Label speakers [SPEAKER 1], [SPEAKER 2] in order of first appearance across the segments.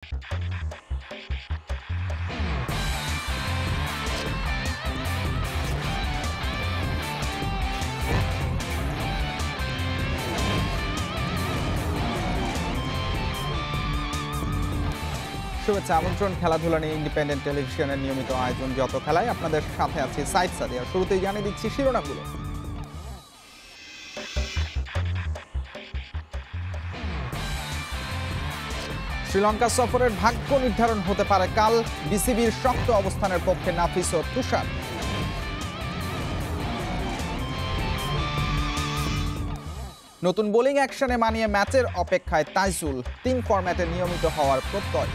[SPEAKER 1] শুভেচ্ছা আমন্ত্রণ খেলাধুলা নিয়ে ইন্ডিপেন্ডেন্ট টেলিভিশনের নিয়মিত আয়োজন যত খেলায় আপনাদের সাথে আছি সাইদ সাদিয়া। শুরুতেই জানিয়ে দিচ্ছি শিরোনামগুলো। শ্রীলঙ্কা সফরের ভাগ্য নির্ধারণ হতে পারে কাল, বিসিবির শক্ত অবস্থানের পক্ষে নাফিস ও তুষার। নতুন বোলিং অ্যাকশনে মানিয়ে ম্যাচের অপেক্ষায় তাইজুল, 3 ফরম্যাটে নিয়মিত হওয়ার প্রত্যয়।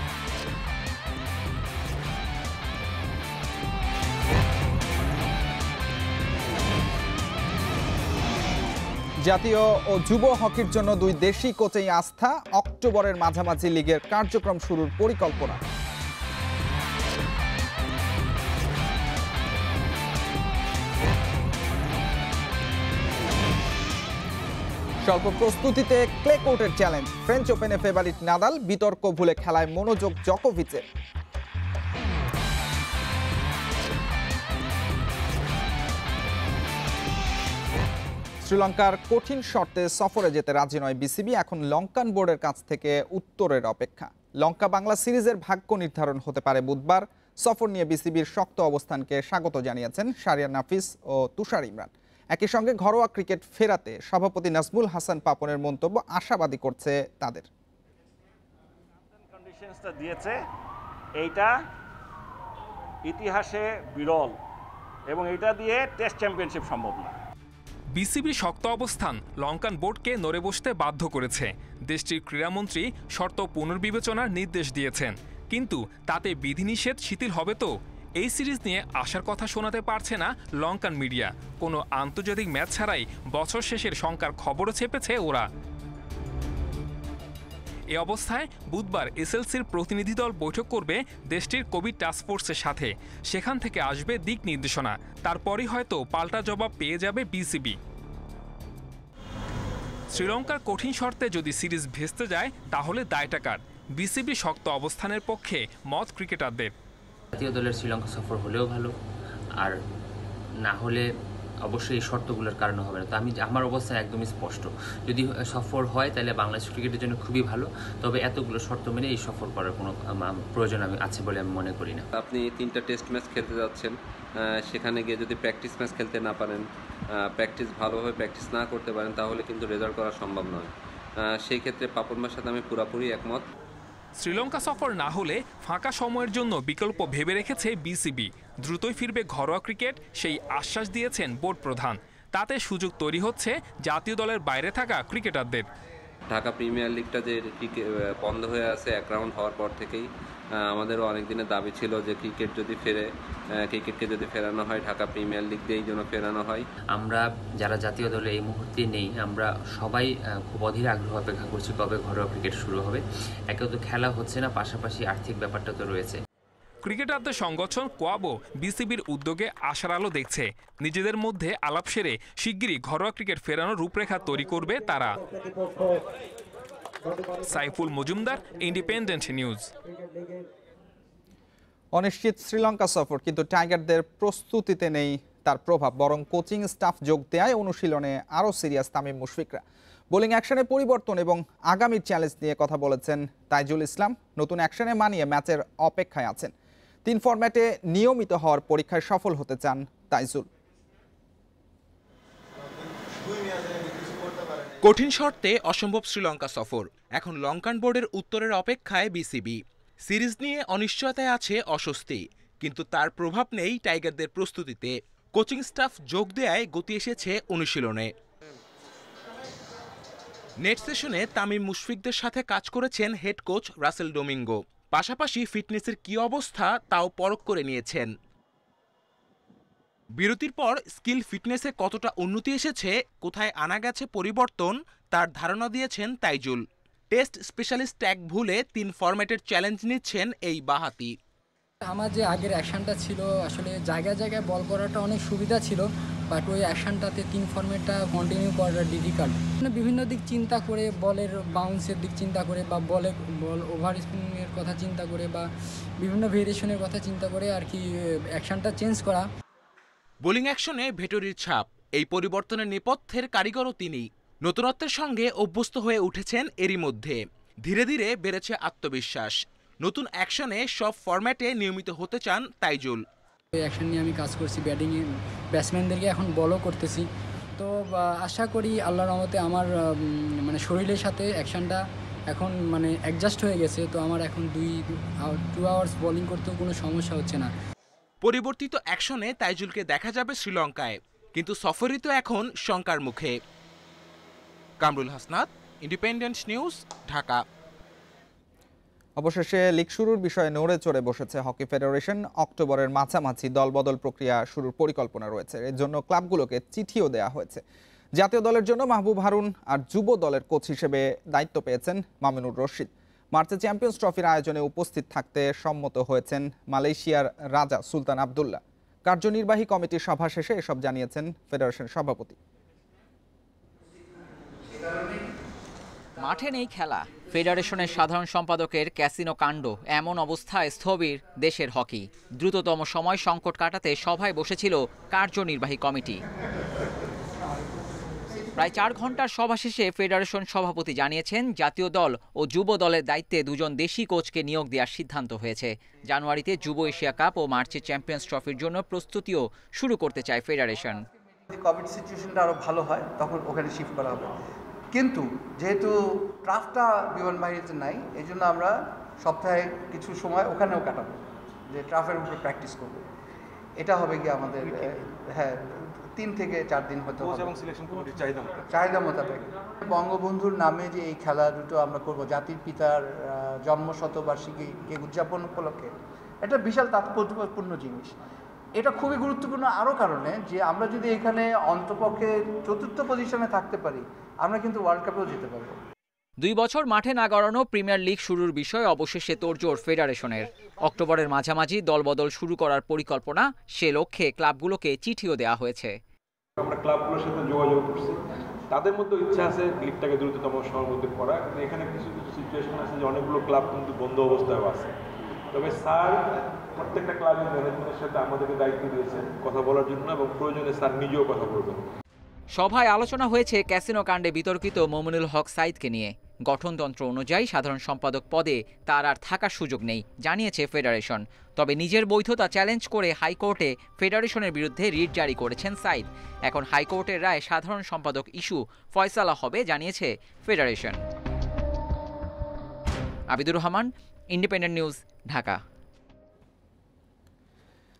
[SPEAKER 1] জাতীয় ও যুব হকির জন্য 2 দেশি কোচেই আস্থা, অক্টোবরের মাঝামাঝি লিগের কার্যক্রম শুরুর পরিকল্পনা। স্বল্প প্রস্তুতিতে ক্লে কোর্টের চ্যালেঞ্জ, ফ্রেঞ্চ ওপেনে ফেভারিট নাদাল, বিতর্ক ভুলে খেলায় মনোযোগ জকোভিচের। শ্রীলঙ্কার কঠিন শর্তে সফরে যেতে রাজি নয় বিসিবি, এখন লঙ্কান বোর্ডের কাছ থেকে উত্তরের অপেক্ষা। লঙ্কা বাংলা সিরিজের ভাগ্য নির্ধারণ হতে পারে বুধবার। সফর নিয়ে বিসিবির শক্ত অবস্থানকে স্বাগত জানিয়েছেন শাহরিয়ার নাফিস ও তুষার ইমরান। একই সঙ্গে ঘরোয়া ক্রিকেট ফেরাতে সভাপতি নাজমুল হাসান পাপনের মন্তব্য আশাবাদী করছে তাদের।
[SPEAKER 2] কন্ডিশনসটা দিয়েছে এইটা ইতিহাসে বিরল এবং এটা দিয়ে টেস্ট চ্যাম্পিয়নশিপ সম্ভব না।
[SPEAKER 3] বিসিবি শক্ত অবস্থান লঙ্কান বোর্ডকে নড়ে বসতে বাধ্য করেছে। দেশটির ক্রীড়ামন্ত্রী শর্ত পুনর্বিবেচনার নির্দেশ দিয়েছেন, কিন্তু তাতে বিধিনিষেধ শিথিল হবে তো? এই সিরিজ নিয়ে আশার কথা শোনাতে পারছে না লঙ্কান মিডিয়া। কোনো আন্তর্জাতিক ম্যাচ ছাড়াই বছর শেষের শঙ্কার খবরও ছেপেছে ওরা। এ অবস্থায় বুধবার এসএলসির প্রতিনিধি দল বৈঠক করবে দেশটির কোভিড টাস্কফোর্সের সাথে। সেখান থেকে আসবে দিক নির্দেশনা, তারপরই হয়তো পাল্টা জবাব পেয়ে যাবে বিসিবি। শ্রীলঙ্কার কঠিন শর্তে যদি সিরিজ ভেস্তে যায় তাহলে দায়টা কার? বিসিবি শক্ত অবস্থানের পক্ষে মত ক্রিকেটারদের।
[SPEAKER 4] জাতীয় দলের শ্রীলঙ্কা সফর হলেও ভালো, আর না হলে অবশ্যই এই শর্তগুলোর কারণে হবে না। তো আমার অবস্থা একদমই স্পষ্ট, যদি সফর হয় তাহলে বাংলাদেশ ক্রিকেটের জন্য খুবই ভালো, তবে এতগুলো শর্ত মেনে এই সফর করার কোনো প্রয়োজন আছে বলে আমি মনে করি না।
[SPEAKER 5] আপনি 3টা টেস্ট ম্যাচ খেলতে যাচ্ছেন, সেখানে গিয়ে যদি প্র্যাকটিস ম্যাচ খেলতে না পারেন, প্র্যাকটিস ভালোভাবে প্র্যাকটিস না করতে পারেন, তাহলে কিন্তু রেজাল্ট করা সম্ভব নয়। সেই ক্ষেত্রে পাপন ভাইয়ের সাথে আমি পুরোপুরি একমত।
[SPEAKER 3] শ্রীলঙ্কা সফর না হলে ফাঁকা সময়ের জন্য বিকল্প ভেবে রেখেছে বিসিবি। দ্রুতই ফিরবে ঘরোয়া ক্রিকেট, সেই আশ্বাস দিয়েছেন বোর্ড প্রধান। তাতে সুযোগ তৈরি হচ্ছে জাতীয় দলের বাইরে থাকা ক্রিকেটারদের।
[SPEAKER 5] ঢাকা প্রিমিয়ার লিগটা যে বন্ধ হয়ে আছে 1 রাউন্ড হওয়ার পর থেকেই, আমাদেরও অনেক দিনের দাবি ছিল যে ক্রিকেট যদি ফেরে, ক্রিকেটকে যদি ফেরানো হয় ঢাকা প্রিমিয়ার লিগ দিয়েই যেন ফেরানো হয়।
[SPEAKER 4] আমরা যারা জাতীয় দলে এই মুহূর্তে নেই, আমরা সবাই খুব অধীর আগ্রহ অপেক্ষা করছি কবে ঘরোয়া ক্রিকেট শুরু হবে। একে তো খেলা হচ্ছে না, পাশাপাশি আর্থিক ব্যাপারটা তো রয়েছে।
[SPEAKER 3] ক্রিকেটারদের সংগঠন কোয়াবো বিসিবির উদ্যোগে আশার আলো দেখছে। নিজেদের মধ্যে আলাপ সেরে শিগগিরই ঘরোয়া ক্রিকেট ফেরানোর রূপরেখা তৈরি করবে তারা। Saiful Majumdar, independent news.
[SPEAKER 1] অনিশ্চিত শ্রীলঙ্কা সফর, কিন্তু টাইগারদের প্রস্তুতিতে নেই তার প্রভাব, বরং কোচিং স্টাফ যোগ দেয় অনুশীলনে আরও সিরিয়াস তামিম মুশফিকরা। বোলিং অ্যাকশনে পরিবর্তন এবং আগামীর চ্যালেঞ্জ নিয়ে কথা বলেছেন তাইজুল ইসলাম। নতুন অ্যাকশনে মানিয়ে ম্যাচের অপেক্ষায় আছেন। 3 ফরম্যাটে নিয়মিত হওয়ার পরীক্ষায় সফল হতে চান তাইজুল।
[SPEAKER 6] কঠিন শর্তে অসম্ভব শ্রীলঙ্কা সফর, এখন লঙ্কান বোর্ডের উত্তরের অপেক্ষায় বিসিবি। সিরিজ নিয়ে অনিশ্চয়তায় আছে অস্বস্তি, কিন্তু তার প্রভাব নেই টাইগারদের প্রস্তুতিতে। কোচিং স্টাফ যোগ দেয়ায় গতি এসেছে অনুশীলনে। নেট সেশনে তামিম মুশফিকদের সাথে কাজ করেছেন হেড কোচ রাসেল ডোমিঙ্গো। পাশাপাশি ফিটনেসের কী অবস্থা তাও পরখ করে নিয়েছেন। বিরতির পর স্কিল ফিটনেসে কতটা উন্নতি এসেছে, কোথায় আনা গেছে পরিবর্তন, তার ধারণা দিয়েছেন তাইজুল। টেস্ট স্পেশালিস্ট ট্যাগ ভুলে 3 ফরম্যাটের চ্যালেঞ্জ নিচ্ছেন এই বাঁহাতি।
[SPEAKER 7] আমার যে আগের অ্যাকশনটা ছিল, আসলে জায়গায় জায়গায় বল করাটা অনেক সুবিধা ছিল, বাট ওই অ্যাকশনটাতে 3 ফর্মেটটা কন্টিনিউ করাটা ডিফিকাল্ট। মানে বিভিন্ন দিক চিন্তা করে, বলের বাউন্সের দিক চিন্তা করে বা বল ওভার স্পিনের কথা চিন্তা করে বা বিভিন্ন ভেরিয়েশনের কথা চিন্তা করে আর কি অ্যাকশনটা চেঞ্জ করা।
[SPEAKER 6] বোলিং অ্যাকশনে ভেটরির ছাপ, এই পরিবর্তনের নেপথ্যের কারিগরও তিনি। নতুনত্বের সঙ্গে অভ্যস্ত হয়ে উঠেছেন এরই মধ্যে। ধীরে ধীরে বেড়েছে আত্মবিশ্বাস। নতুন অ্যাকশনে সব ফরম্যাটে নিয়মিত হতে চান তাইজুল।
[SPEAKER 7] ওই অ্যাকশন নিয়ে আমি কাজ করছি, ব্যাটিংয়ে ব্যাটসম্যানদেরকে এখন বলও করতেছি। তো আশা করি আল্লাহর রহমতে আমার মানে শরীরের সাথে অ্যাকশনটা এখন মানে অ্যাডজাস্ট হয়ে গেছে। তো আমার এখন 2 আওয়ার্স বোলিং করতেও কোনো সমস্যা হচ্ছে না।
[SPEAKER 6] পরিবর্তিত অ্যাকশনে তাইজুলকে দেখা যাবে শ্রীলঙ্কায়, কিন্তু সফরই তো এখন শঙ্কার মুখে। Kamrul Hasnat, independent News, Dhaka.
[SPEAKER 1] অবশেষে লিগ শুরুর বিষয়ে নড়ে চড়ে বসেছে হকি ফেডারেশন। অক্টোবরের মাঝামাঝি দলবদল প্রক্রিয়া শুরুর পরিকল্পনা রয়েছে। এর জন্য ক্লাবগুলোকে চিঠিও দেওয়া হয়েছে। জাতীয় দলের জন্য মাহবুব হারুন আর যুব দলের কোচ হিসেবে দায়িত্ব পেয়েছেন মামিনুর রশিদ। মার্চে চ্যাম্পিয়ন্স ট্রফির আয়োজনে উপস্থিত থাকতে সম্মত হয়েছেন মালয়েশিয়ার রাজা সুলতান আবদুল্লাহ। কার্যনির্বাহী কমিটির সভা শেষে এসব জানিয়েছেন ফেডারেশন সভাপতি।
[SPEAKER 8] মাঠে নেই খেলা, ফেডারেশনের সাধারণ সম্পাদকের ক্যাসিনো কাণ্ড, এমন অবস্থায় স্থবির দেশের হকি। দ্রুততম সময় সংকট কাটাতে সভায় বসেছিল কার্যনির্বাহী কমিটি। প্রায় 4 ঘন্টার সভা শেষে ফেডারেশন সভাপতি জানিয়েছেন জাতীয় দল ও যুব দলের দায়িত্বে 2 জন দেশি কোচকে নিয়োগ দেওয়ার সিদ্ধান্ত হয়েছে। জানুয়ারিতে যুব এশিয়া কাপ ও মার্চে চ্যাম্পিয়ন্স ট্রফির জন্য প্রস্তুতিও শুরু করতে চায় ফেডারেশন।
[SPEAKER 9] যদি কোভিড সিচুয়েশনটা আরও ভালো হয় তখন ওখানে শিফট করা হবে, কিন্তু যেহেতু ট্রাফটা বিমান বাহিনীতে নাই, এই জন্য আমরা সপ্তাহে কিছু সময় ওখানেও কাটাবো, যে ট্রাফের উপরে প্র্যাকটিস করবো। এটা হবে কি আমাদের 3 থেকে 4 দিন হয়তো চাহিদা মোতাবেক। বঙ্গবন্ধুর নামে যে এই খেলা দুটো আমরা করব জাতির পিতার জন্ম শতবার্ষিকীকে উদযাপন উপলক্ষে, এটা বিশাল তাৎপর্যপূর্ণ জিনিস। এটা খুবই গুরুত্বপূর্ণ আরও কারণে যে আমরা যদি এখানে অন্তপক্ষে 4র্থ পজিশনে থাকতে পারি, আমরা কিন্তু ওয়ার্ল্ড কাপেও যেতে পারবো।
[SPEAKER 8] 2 বছর মাঠে না গড়ানো প্রিমিয়ার লিগ শুরুর বিষয়ে অবশেষে তোড়জোড় ফেডারেশনের। অক্টোবরের মাঝামাঝি দলবদল শুরু করার পরিকল্পনা, সে লক্ষ্যে ক্লাবগুলোকে চিঠিও দেওয়া হয়েছে।
[SPEAKER 10] আমরা ক্লাবগুলোর সাথে যোগাযোগ করছি, তাদের মধ্যে ইচ্ছা আছে লিগটাকে দ্রুততম সময়ের মধ্যে করা। এখানে কিছু কিছু সিচুয়েশন আছে যে অনেকগুলো ক্লাব কিন্তু বন্ধ অবস্থায় আছে। তবে স্যার প্রত্যেকটা ক্লাবের ম্যানেজমেন্টের সাথে আমাদেরকে দায়িত্ব দিয়েছেন কথা বলার জন্য, এবং প্রয়োজনে স্যার নিজেও কথা বলবেন।
[SPEAKER 8] সভায় আলোচনা হয়েছে ক্যাসিনো কাণ্ডে বিতর্কিত মোমিনুল হক সাইদকে নিয়ে। গঠনতন্ত্র অনুযায়ী সাধারণ সম্পাদক পদে তার আর থাকার সুযোগ নেই জানিয়েছে ফেডারেশন। তবে নিজের বৈধতা চ্যালেঞ্জ করে হাইকোর্টে ফেডারেশনের বিরুদ্ধে রিট জারি করেছেন সাইদ। এখন হাইকোর্টের রায় সাধারণ সম্পাদক ইস্যু ফয়সালা হবে জানিয়েছে federation. Abidur Rahman, Independent News, Dhaka.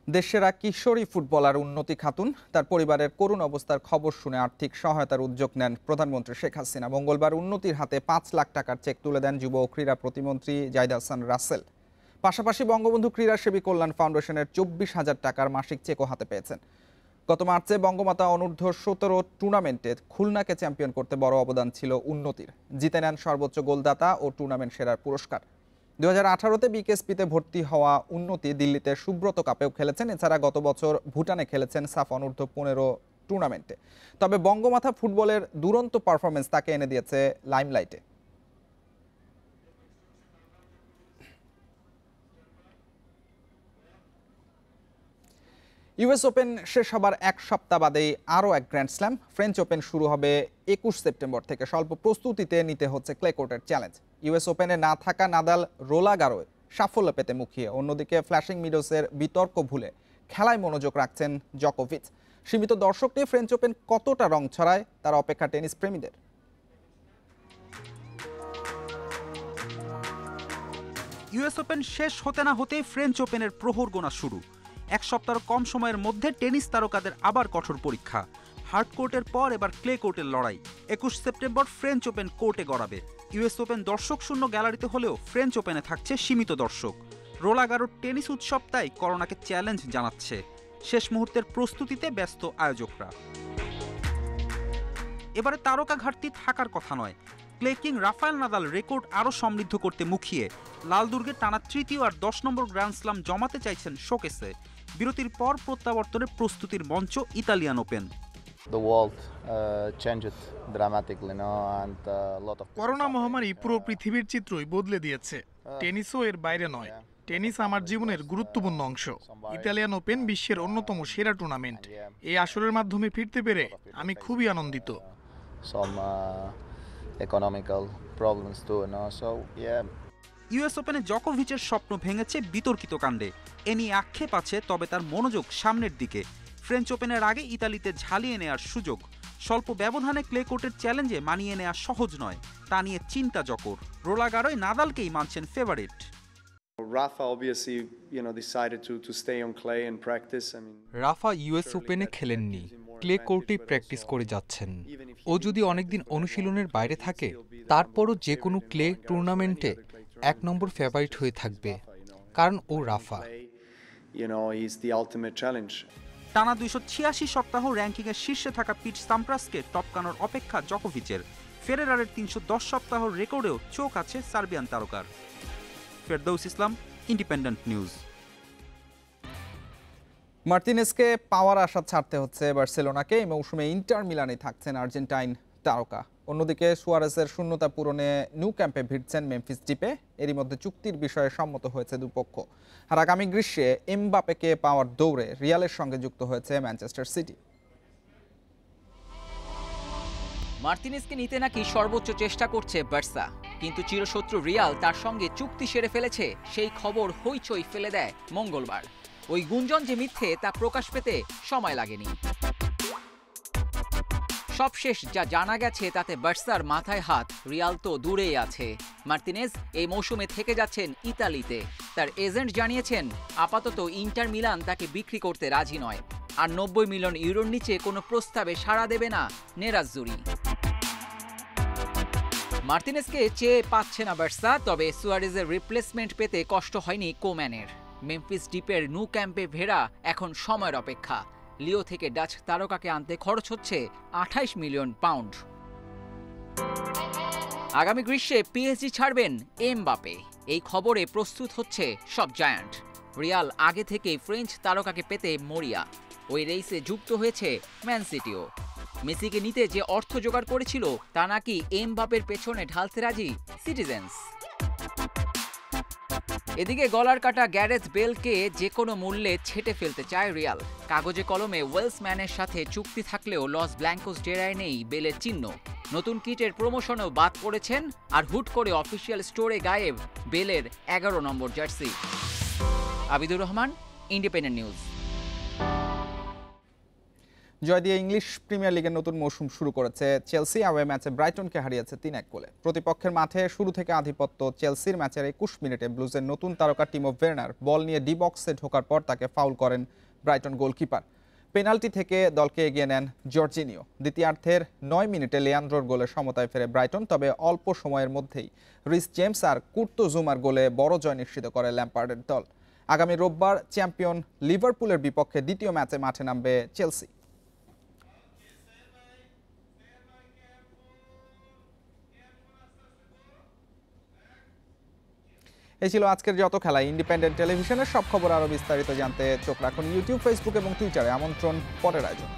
[SPEAKER 1] দেশসেরা কিশোরী ফুটবলার উন্নতি খাতুন তার পরিবারের করুণ অবস্থার খবর শুনে আর্থিক সহায়তার উদ্যোগ নেন প্রধানমন্ত্রী শেখ হাসিনা। মঙ্গলবার উন্নতির হাতে 5 লাখ টাকার চেক তুলে দেন যুব ও ক্রীড়া প্রতিমন্ত্রী জাহিদ হাসান রাসেল। পাশাপাশি বঙ্গবন্ধু ক্রীড়া সেবী কল্যাণ ফাউন্ডেশনের 24,000 টাকার মাসিক চেকও হাতে পেয়েছেন। গত মার্চে বঙ্গমাতা অনূর্ধ্ব 17 টুর্নামেন্টে খুলনাকে চ্যাম্পিয়ন করতে বড় অবদান ছিল উন্নতির। জিতে নেন সর্বোচ্চ গোলদাতা ও টুর্নামেন্ট সেরার পুরস্কার। 2018-তে বিকেএসপিতে ভর্তি হওয়া উন্নতি দিল্লিতে সুব্রত কাপেও খেলেছেন। এছাড়া গত বছর ভুটানে খেলেছেন সাফ অনূর্ধ্ব 15 টুর্নামেন্টে। তবে বঙ্গমাতা ফুটবলের দুরন্ত পারফরমেন্স তাকে এনে দিয়েছে লাইমলাইটে। ইউএস ওপেন শেষ হবার 1 সপ্তাহ বাদেই আরও এক গ্র্যান্ড স্ল্যাম। ফ্রেঞ্চ ওপেন শুরু হবে 21 সেপ্টেম্বর থেকে। স্বল্প প্রস্তুতিতে নিতে হচ্ছে ক্লে কোর্টের চ্যালেঞ্জ। ইউএস ওপেনে না থাকা নাদাল রোলাগারোয় সাফল্য পেতে মুখিয়ে। অন্যদিকে ফ্ল্যাশিং মিডোসের বিতর্ক ভুলে খেলায় মনোযোগ রাখছেন জকোভিচ। সীমিত দর্শক নিয়ে ফ্রেঞ্চ ওপেন কতটা রং ছড়ায় তার অপেক্ষা টেনিস প্রেমীদের।
[SPEAKER 11] ইউএস ওপেন শেষ হতে না হতে ফ্রেঞ্চ ওপেনের প্রহর গোনা শুরু। 1 সপ্তাহ কম সময়ের মধ্যে টেনিস তারকাদের আবার কঠোর পরীক্ষা। হার্ড কোর্টের পর এবার ক্লে কোর্টের লড়াই। 21 সেপ্টেম্বর ফ্রেঞ্চ ওপেন কোর্টে গড়াবে। ইউএস ওপেন দর্শক শূন্য গ্যালারিতে হলেও ফ্রেঞ্চ ওপেনে থাকছে সীমিত দর্শক। রোলাগারোর টেনিস উৎসব তাই করোনাকে চ্যালেঞ্জ জানাচ্ছে। শেষ মুহূর্তের প্রস্তুতিতে ব্যস্ত আয়োজকরা। এবারে তারকা ঘাটতি থাকার কথা নয়। Clay king Rafael Nadal record আরও সমৃদ্ধ করতে মুখিয়ে লাল দুর্গে টানা 3য় আর 10 নম্বর গ্র্যান্ড স্লাম জমাতে চাইছেন শোকেসে। বিরতির পর প্রত্যাবর্তনের প্রস্তুতির মঞ্চ ইতালিয়ান ওপেন।
[SPEAKER 12] করোনা মহামারী পুরো পৃথিবীর চিত্রই বদলে দিয়েছে। টেনিসও এর বাইরে নয়। টেনিস আমার জীবনের গুরুত্বপূর্ণ অংশ। ইতালিয়ান ওপেন বিশ্বের অন্যতম সেরা টুর্নামেন্ট। এই আসরের মাধ্যমে ফিরতে পেরে আমি খুবই আনন্দিত।
[SPEAKER 11] ইউএস ওপেনে জকোভিচের স্বপ্ন ভেঙেছে বিতর্কিত কাণ্ডে। এ নিয়ে আক্ষেপ আছে, তবে তার মনোযোগ সামনের দিকে। ফ্রেঞ্চ ওপেনের আগে ইতালিতে ঝালিয়ে নেওয়ার সুযোগ। স্বল্প ব্যবধানে ক্লে কোর্টের চ্যালেঞ্জে মানিয়ে নেওয়া সহজ নয়, তা নিয়ে চিন্তা জকোর। রোলান গারোয় নাদালকেই মানছেন ফেভারিট।
[SPEAKER 13] রাফা ইউএস ওপেনে খেলেননি, ক্লে কোর্টেই প্র্যাকটিস করে যাচ্ছেন। ও যদি অনেকদিন অনুশীলনের বাইরে থাকে, তারপরও যে কোনো ক্লে টুর্নামেন্টে 1 নম্বর ফেভারিট হয়ে থাকবে, কারণ ও রাফা।
[SPEAKER 11] টানা 286 সপ্তাহ র্যাঙ্কিংয়ের শীর্ষে থাকা পিট সাম্প্রাসকে টপকানোর অপেক্ষা জকোভিচের। ফেডেরারের 310 সপ্তাহ রেকর্ডেও চোখ আছে সার্বিয়ান তারকার। ফেরদৌস ইসলাম, ইন্ডিপেন্ডেন্ট নিউজ।
[SPEAKER 1] মার্তিনেজকে পাওয়ার আশা ছাড়তে হচ্ছে বার্সেলোনাকে। এই মৌসুমে ইন্টার মিলানে থাকছেন আর্জেন্টাইন তারকা। অন্যদিকে সুয়ারেজের শূন্যতা পূরণে নিউ ক্যাম্পে ভিড়ছেন মেমফিস ডিপে। এরই মধ্যে চুক্তির বিষয়ে সম্মত হয়েছে দুপক্ষ। আর আগামী গ্রীষ্মে এমবাপেকে পাওয়ার দৌড়ে রিয়ালের সঙ্গে যুক্ত হয়েছে ম্যানচেস্টার সিটি।
[SPEAKER 8] মার্তিনেজকে নিতে নাকি সর্বোচ্চ চেষ্টা করছে বার্সা, কিন্তু চিরশত্রু রিয়াল তার সঙ্গে চুক্তি সেরে ফেলেছে, সেই খবর হইচই ফেলে দেয় মঙ্গলবার। ওই গুঞ্জন যে মিথ্যে তা প্রকাশ পেতে সময় লাগেনি। সবশেষ যা জানা গেছে তাতে বার্সার মাথায় হাত, রিয়াল তো দূরেই আছে। মার্তিনেজ এই মৌসুমে থেকে যাচ্ছেন ইতালিতে। তার এজেন্ট জানিয়েছেন আপাতত ইন্টার মিলান তাকে বিক্রি করতে রাজি নয়, আর 90 মিলিয়ন ইউরোর নিচে কোনো প্রস্তাবে সাড়া দেবে না নেরাজ্জুরি। মার্তিনেজকে চেয়ে পাচ্ছে না বার্সা, তবে সুয়ারেজের রিপ্লেসমেন্ট পেতে কষ্ট হয়নি কোম্যানের। মেমফিস ডিপের নিউ ক্যাম্পে ফেরা এখন সময়ের অপেক্ষা। লিও থেকে ডাচ তারকাকে আনতে খরচ হচ্ছে 28 মিলিয়ন পাউন্ড। আগামী গ্রীষ্মে পিএসজি ছাড়বেন এমবাপে, এই খবরে প্রস্তুত হচ্ছে সব জায়ান্ট। রিয়াল আগে থেকেই ফ্রেঞ্চ তারকাকে পেতে মরিয়া। ওই রেইসে যুক্ত হয়েছে ম্যান সিটিও। মেসিকে নিতে যে অর্থ জোগাড় করেছিল তা নাকি এমবাপের পেছনে ঢালতে রাজি সিটিজেন্স। এদিকে গলার কাটা গ্যারেথ বেলকে যে কোনো মূল্যে ছেটে ফেলতে চায় রিয়াল। কাগজে কলমে ওয়েলসম্যানের সাথে চুক্তি থাকলেও লস ব্ল্যাঙ্কোস ডেরায় নেই বেলের চিহ্ন। নতুন কিটের প্রমোশনেও বাদ পড়েছেন, আর হুট করে অফিসিয়াল স্টোরে গায়েব বেলের 11 নম্বর jersey. Abidur Rahman, Independent News.
[SPEAKER 1] জয় দিয়ে ইংলিশ প্রিমিয়ার লিগের নতুন মৌসুম শুরু করেছে চেলসি। অ্যাওয়ে ম্যাচে ব্রাইটনকে হারিয়েছে 3-1 গোলে। প্রতিপক্ষের মাঠে শুরু থেকে আধিপত্য চেলসির। ম্যাচের 21 মিনিটে ব্লুজের নতুন তারকা টিমো ভের্নার বল নিয়ে ডি বক্সে ঢোকার পর তাকে ফাউল করেন ব্রাইটন গোলকিপার। পেনাল্টি থেকে দলকে এগিয়ে নেন জর্জিনিও। দ্বিতীয়ার্ধের 9 মিনিটে লিয়ান্দ্রোর গোলে সমতায় ফেরে ব্রাইটন, তবে অল্প সময়ের মধ্যেই রিস জেমস আর কুর্তো জুমার গোলে বড় জয় নিশ্চিত করে ল্যাম্পার্ডের দল। আগামী রোববার চ্যাম্পিয়ন লিভারপুলের বিপক্ষে দ্বিতীয় ম্যাচে মাঠে নামবে চেলসি। এই ছিল আজকের যত খেলা। ইন্ডিপেন্ডেন্ট টেলিভিশনের সব খবর আরও বিস্তারিত জানতে চোখ রাখুন ইউটিউব, ফেসবুক এবং টুইটারে। আমন্ত্রণ পরের আয়োজন।